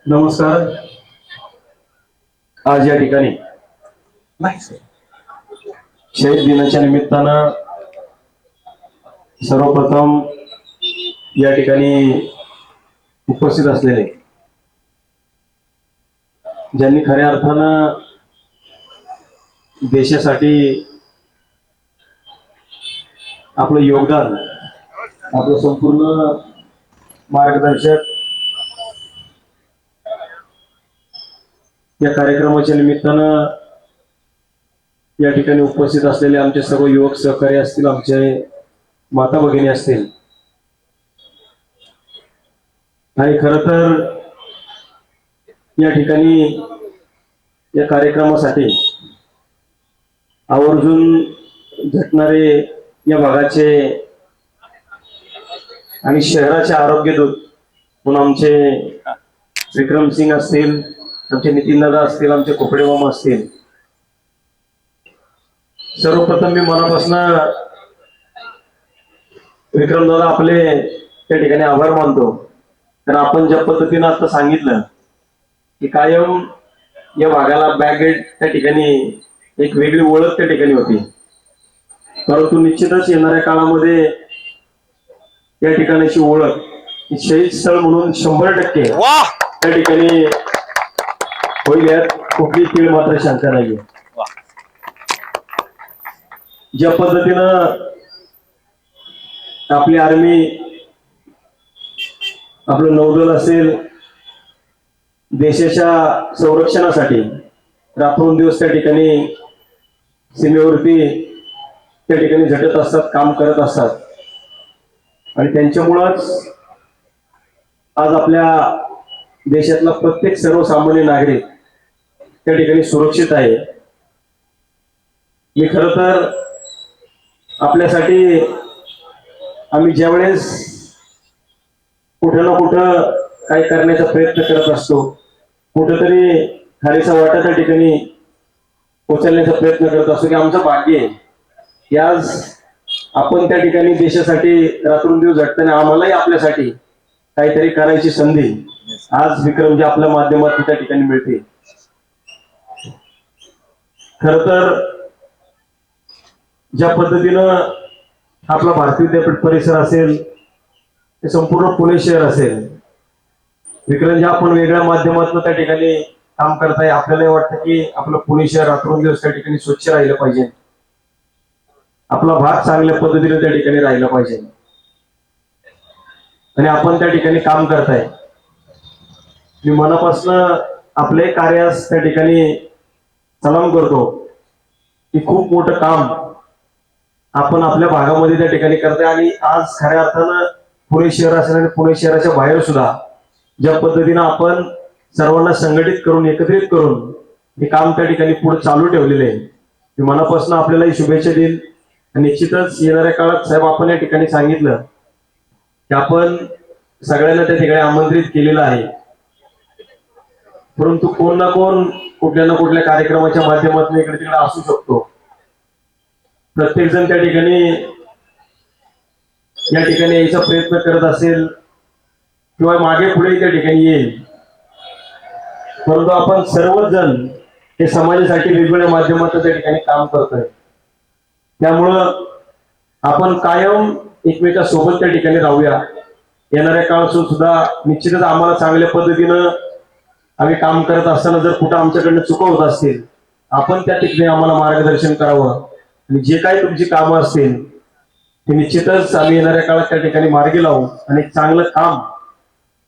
नमस्कार. आज या ठिकाणी शहीद दिनाच्या निमित्तानं सर्वप्रथम या ठिकाणी उपस्थित असलेले ज्यांनी खऱ्या अर्थानं देशासाठी आपलं योगदान, आपलं संपूर्ण मार्गदर्शक या कार्यक्रमाच्या निमित्तानं या ठिकाणी उपस्थित असलेले आमचे सर्व युवक सहकारी असतील, आमचे माता भगिनी असतील, आणि खरं तर या ठिकाणी या कार्यक्रमासाठी आवर्जून झटणारे या भागाचे आणि शहराचे आरोग्य दूत म्हणून आमचे विक्रम सिंग असतील, आमचे नितीन दादा असतील, आमचे कोपडे मामा असतील, सर्वप्रथम मी मनापासून विक्रम दादा आपले त्या ठिकाणी आभार मानतो. तर आपण ज्या पद्धतीनं आता सांगितलं की कायम या भागाला बॅकगेट त्या ठिकाणी एक वेगळी ओळख त्या ठिकाणी होती, परंतु निश्चितच येणाऱ्या काळामध्ये या ठिकाणाची ओळख शहीद स्थळ म्हणून 100% त्या ठिकाणी होईल, यात कुठली तीळ मात्र शंका नाही. ज्या पद्धतीनं आपली आर्मी, आपलं नौदल असेल, देशाच्या संरक्षणासाठी रात्रंदिवस त्या ठिकाणी सीमेवरती त्या ठिकाणी झटत असतात, काम करत असतात, आणि त्यांच्यामुळंच आज आपल्या देशातला प्रत्येक सर्वसामान्य नागरिक त्या ठिकाणी सुरक्षित आहे. मी खरं तर आपल्यासाठी आम्ही ज्यावेळेस कुठं ना कुठं काही करण्याचा प्रयत्न करत असतो, कुठंतरी खारीचा वाटा त्या ठिकाणी उचलण्याचा प्रयत्न करत असतो, की आमचं भाग्य आहे की आज आपण त्या ठिकाणी देशासाठी रात्रंदिवस झटताना आम्हालाही आपल्यासाठी काहीतरी करायची संधी आज विक्रमजी आपल्या माध्यमातून त्या ठिकाणी मिळते. खर तर ज्या पद्धतीनं आपला भारतीय विद्यापीठ परिसर असेल, ते संपूर्ण पुणे शहर असेल, विक्रमजी आपण वेगळ्या माध्यमातून त्या ठिकाणी काम करताय. आपल्याला वाटतं की आपलं पुणे शहर रात्रंदिवस त्या ठिकाणी स्वच्छ राहिलं पाहिजे, आपला भाग चांगल्या पद्धतीने त्या ठिकाणी राहिला पाहिजे, आणि आपण त्या ठिकाणी काम करताय. मी मनापासून आपले कार्यास त्या ठिकाणी सलाम करतो की खूप मोठं काम आपण आपल्या भागामध्ये त्या ठिकाणी करताय. आणि आज खऱ्या अर्थानं पुणे शहर असेल आणि पुणे शहराच्या बाहेर सुद्धा ज्या पद्धतीनं आपण सर्वांना संघटित करून, एकत्रित करून हे काम त्या ठिकाणी पुढे चालू ठेवलेले आहे. मी मनापासून आपल्यालाही शुभेच्छा देईल. निश्चितच येणाऱ्या काळात साहेब आपण या ठिकाणी सांगितलं की आपण सगळ्यांना त्या ठिकाणी आमंत्रित केलेलं आहे, परंतु कोण ना कोण कुठल्या ना कुठल्या कार्यक्रमाच्या माध्यमातून इकडे तिकडे असू शकतो. प्रत्येक जण त्या ठिकाणी या ठिकाणी यायचा प्रयत्न करत असेल किंवा मागे पुढे त्या ठिकाणी येईल, परंतु आपण सर्वच जण हे समाजासाठी वेगवेगळ्या माध्यमातून त्या ठिकाणी काम करतोय. त्यामुळं आपण कायम एकमेकांसोबत त्या ठिकाणी राहूया. येणाऱ्या काळातून सुद्धा निश्चितच आम्हाला चांगल्या पद्धतीनं आम्ही काम करत असताना जर कुठं आमच्याकडनं चुका होत असतील, आपण त्या ठिकाणी आम्हाला मार्गदर्शन करावं, आणि जे काही तुमची कामं असतील ते निश्चितच आम्ही येणाऱ्या काळात त्या ठिकाणी मार्गी लावू आणि चांगलं काम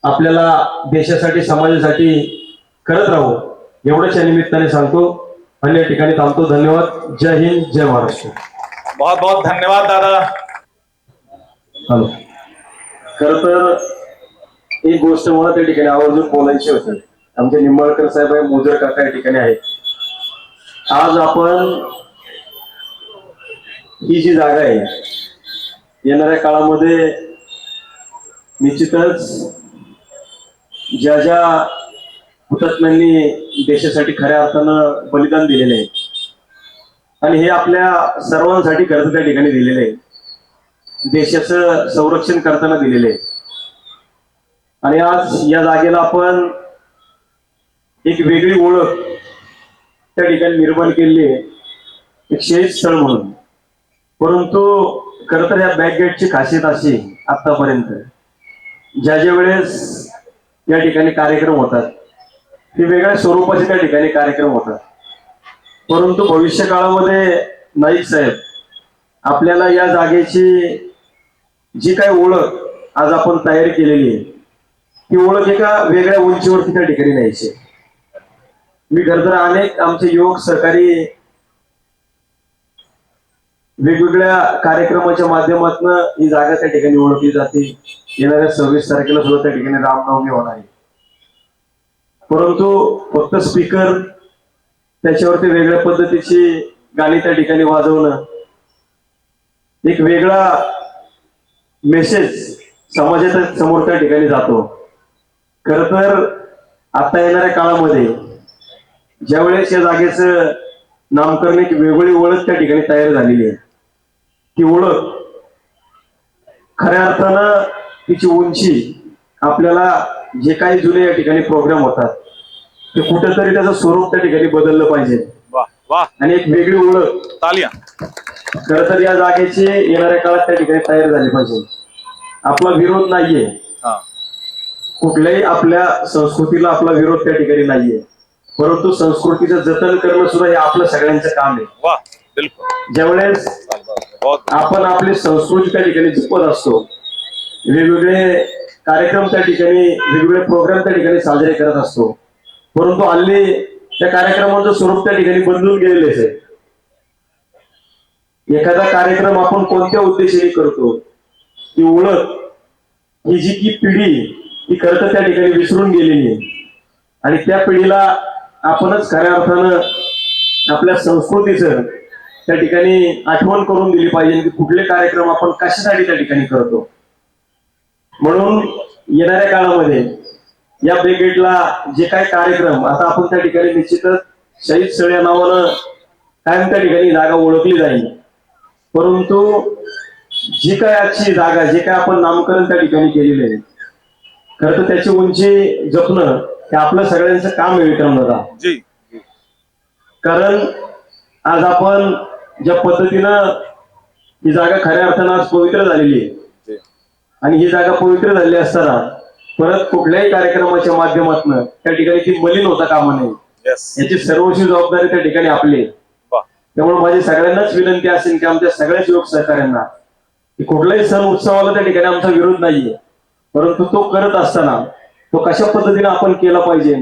आपल्याला देशासाठी, समाजासाठी करत राहू, एवढंच या निमित्ताने सांगतो. आणि या ठिकाणी थांबतो. धन्यवाद. जय हिंद, जय महाराष्ट्र. बहुत बहुत धन्यवाद दादा. हॅलो. खर तर एक गोष्ट मला त्या ठिकाणी आवर्जून बोलायची होती. आमचे निंबाळकर साहेब आहे, मोजर काका या ठिकाणी आहेत. आज आपण ही जी जागा आहे, येणाऱ्या काळामध्ये निश्चितच ज्या ज्या हुतात्म्यांनी देशासाठी खऱ्या अर्थानं बलिदान दिलेले आहे, आणि हे आपल्या सर्वांसाठी खरं त्या ठिकाणी दिलेले आहे, देशाचं संरक्षण करताना दिलेले आहे. आणि आज या जागेला आपण एक वेगळी ओळख त्या ठिकाणी निर्माण केलेली आहे, एक शहीद स्थळ म्हणून. परंतु खर तर या बॅकगेटची खासियत अशी आतापर्यंत ज्या वेळेस या ठिकाणी कार्यक्रम होतात ते वेगळ्या स्वरूपाचे त्या ठिकाणी कार्यक्रम होतात. परंतु भविष्य काळामध्ये नाईक साहेब आपल्याला या जागेची जी काही ओळख आज आपण तयार केलेली आहे ती ओळख एका वेगळ्या उंचीवरती त्या ठिकाणी न्यायची. मी खरं तर अनेक आमचे युवक सहकारी वेगवेगळ्या कार्यक्रमाच्या माध्यमातून ही जागा त्या ठिकाणी ओळखली जाते. येणाऱ्या 26 तारखेला सुद्धा त्या ठिकाणी रामनवमी होणार आहे. परंतु फक्त स्पीकर त्याच्यावरती वेगळ्या पद्धतीची गाणी त्या ठिकाणी वाजवणं, एक वेगळा मेसेज समाजाच्या समोर त्या ठिकाणी जातो. खर तर आता येणाऱ्या काळामध्ये ज्यावेळेस या जागेचं नामकरण एक वेगळी ओळख त्या ठिकाणी तयार झालेली आहे, ती ओळख खऱ्या अर्थानं तिची उंची आपल्याला जे काही जुने या ठिकाणी प्रोग्राम होतात ते कुठेतरी त्याचं स्वरूप त्या ठिकाणी बदललं पाहिजे वाह वाह, आणि एक वेगळी ओळख तालिया. खर तर या जागेची येणाऱ्या काळात त्या ठिकाणी तयार झाली पाहिजे. आपला विरोध नाहीये, हा, कुठल्याही आपल्या संस्कृतीला आपला विरोध त्या ठिकाणी नाहीये, परंतु संस्कृतीचं जतन करणं सुद्धा हे आपलं सगळ्यांचं काम आहे. वाह, बिलकुल. ज्यावेळेस बहुत आपण आपली संस्कृती त्या ठिकाणी जपत असतो, वेगवेगळे कार्यक्रम त्या ठिकाणी वेगवेगळे प्रोग्राम त्या ठिकाणी साजरे करत असतो, परंतु हल्ली त्या कार्यक्रमाचं स्वरूप त्या ठिकाणी बदलून गेलेलेच आहे. एखादा कार्यक्रम आपण कोणत्या उद्देशाने करतो ती ओळख ही जी की पिढी ती खरं तर त्या ठिकाणी विसरून गेलेली आहे आणि त्या पिढीला आपणच खऱ्या अर्थानं आपल्या संस्कृतीचं त्या ठिकाणी आठवण करून दिली पाहिजे की कुठले कार्यक्रम आपण कशासाठी त्या ठिकाणी करतो. म्हणून येणाऱ्या काळामध्ये या ब्रिगेडला जे काही कार्यक्रम आता आपण त्या ठिकाणी निश्चितच शहीद स्थळ या नावानं कायम त्या ठिकाणी जागा ओळखली जाईल. परंतु जी काय आजची जागा जे काय आपण नामकरण त्या ठिकाणी केलेलं आहे खरं तर त्याची उंची जपणं हे आपलं सगळ्यांचं काम आहे विक्रमदादा. जी. कारण आज आपण ज्या पद्धतीनं ही जागा खऱ्या अर्थानं आज पवित्र झालेली आहे जी. आणि ही जागा पवित्र झालेली असताना परत कुठल्याही कार्यक्रमाच्या माध्यमातून त्या ठिकाणी ती मलिन होता कामा नये, येस. याची सर्वस्वी जबाबदारी त्या ठिकाणी आपली आहे. वाह. त्यामुळे माझी सगळ्यांनाच विनंती असेल की आमच्या सगळ्याच युवक सहकाऱ्यांना की कुठलाही सण उत्सवाला त्या ठिकाणी आमचा विरोध नाहीये, परंतु तो करत असताना तो कशा पद्धतीने आपण केला पाहिजे,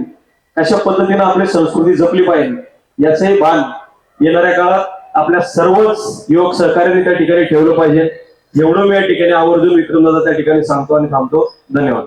कशा पद्धतीने आपली संस्कृती जपली पाहिजे याचंही भान येणाऱ्या काळात आपल्या सर्वच युवक सहकार्याने त्या ठिकाणी ठेवलं पाहिजे. एवढं मी या ठिकाणी आवर्जून विक्रमदादा त्या ठिकाणी सांगतो आणि थांबतो. धन्यवाद.